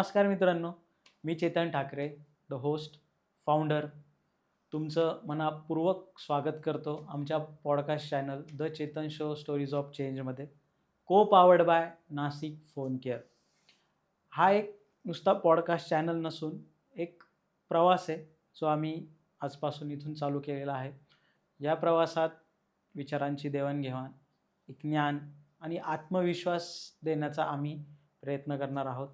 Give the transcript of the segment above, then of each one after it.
नमस्कार मित्रांनो, मी Chetan Thackeray, the host, founder तुमचं मनःपूर्वक स्वागत करतो आमच्या podcast channel the Chetan show stories of चेंजमध्ये. Co powered by Nashik phone care. हा एक नुसता पॉडकास्ट चॅनल नसून एक प्रवास आहे, जो आम्ही आजपासून इथून चालू केलेला आहे. या प्रवासात विचारांची देवाणघेवाण, एक ज्ञान आणि आत्मविश्वास देण्याचा आम्ही प्रयत्न करणार आहोत.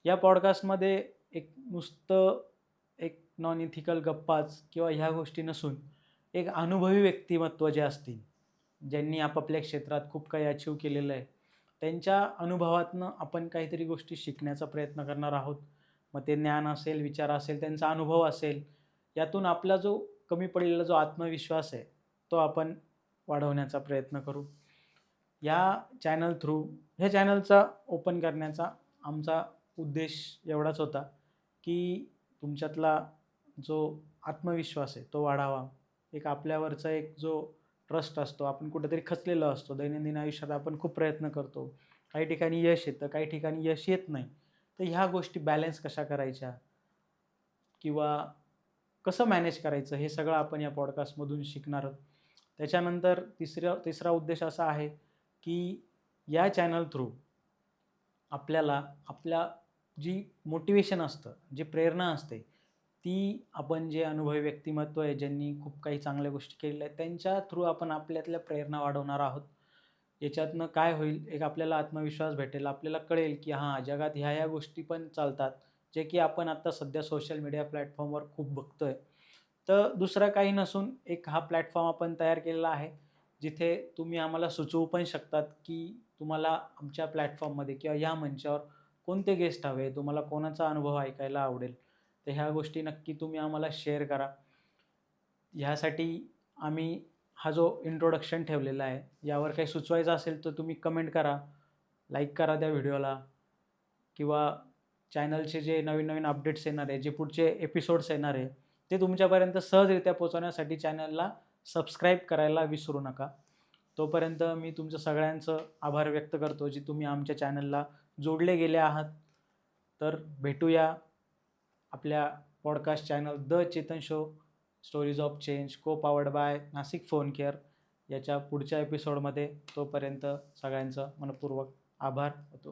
या पॉडकास्टमध्ये एक नॉन इथिकल गप्पाच किंवा ह्या गोष्टी नसून एक अनुभवी व्यक्तिमत्व जे असतील, ज्यांनी आपापल्या क्षेत्रात खूप काही अचीव केलेलं आहे, त्यांच्या अनुभवातनं आपण काहीतरी गोष्टी शिकण्याचा प्रयत्न करणार आहोत. मग ते ज्ञान असेल, विचार असेल, त्यांचा अनुभव असेल, यातून आपला जो कमी पडलेला जो आत्मविश्वास आहे तो आपण वाढवण्याचा प्रयत्न करू. ह्या चॅनलचा ओपन करण्याचा आमचा उद्देश एवढाच होता की तुमच्यातला जो आत्मविश्वास आहे तो वाढावा. एक आपल्यावरचा एक जो ट्रस्ट असतो, आपण कुठेतरी खचलेलो असतो, दैनंदिन आयुष्यात आपण खूप प्रयत्न करतो, काही ठिकाणी यश येतं, काही ठिकाणी यश येत नाही. तर ह्या गोष्टी बॅलन्स कशा करायच्या किंवा कसं मॅनेज करायचं हे सगळं आपण या पॉडकास्टमधून शिकणार आहोत. त्याच्यानंतर तिसरा उद्देश असा आहे की या चॅनल थ्रू आपल्याला आपल्या जी मोटिवेशन असतं, जी प्रेरणा असते, ती आपण जे अनुभवी व्यक्तिमत्व आहे, ज्यांनी खूप काही चांगल्या गोष्टी केलेल्या आहेत, त्यांच्या थ्रू आपण आपल्यातल्या प्रेरणा वाढवणार आहोत. याच्यातनं काय होईल, एक आपल्याला आत्मविश्वास भेटेल, आपल्याला कळेल की हां, जगात ह्या गोष्टी पण चालतात, जे की आपण आत्ता सध्या सोशल मीडिया प्लॅटफॉर्मवर खूप बघतोय. तर दुसरं काही नसून एक हा प्लॅटफॉर्म आपण तयार केलेला आहे, जिथे तुम्ही आम्हाला सुचवू पण शकतात की तुम्हाला आमच्या प्लॅटफॉर्ममध्ये किंवा या मंचावर कोणते गेस्ट हवे, तुम्हाला कोणाचा अनुभव ऐकायला आवडेल. तर ह्या गोष्टी नक्की तुम्ही आम्हाला शेअर करा. ह्यासाठी आम्ही हा जो इंट्रोडक्शन ठेवलेला आहे, यावर काही सुचवायचं असेल तर तुम्ही कमेंट करा, लाईक करा त्या व्हिडिओला किंवा चॅनलचे जे नवीन अपडेट्स येणार आहे, जे पुढचे एपिसोड्स येणार आहे, ते तुमच्यापर्यंत सहजरित्या पोहोचवण्यासाठी चॅनलला सबस्क्राईब करायला विसरू नका. तोपर्यंत मी तुमचं सगळ्यांचं आभार व्यक्त करतो, जे तुम्ही आमच्या चॅनलला जोडले गेले आहात. तर भेटूया आपल्या podcast channel the Chetan show stories of change, co powered by Nashik phone care याच्या पुढच्या एपिसोडमध्ये. तोपर्यंत सगळ्यांचं मनपूर्वक आभार होतो.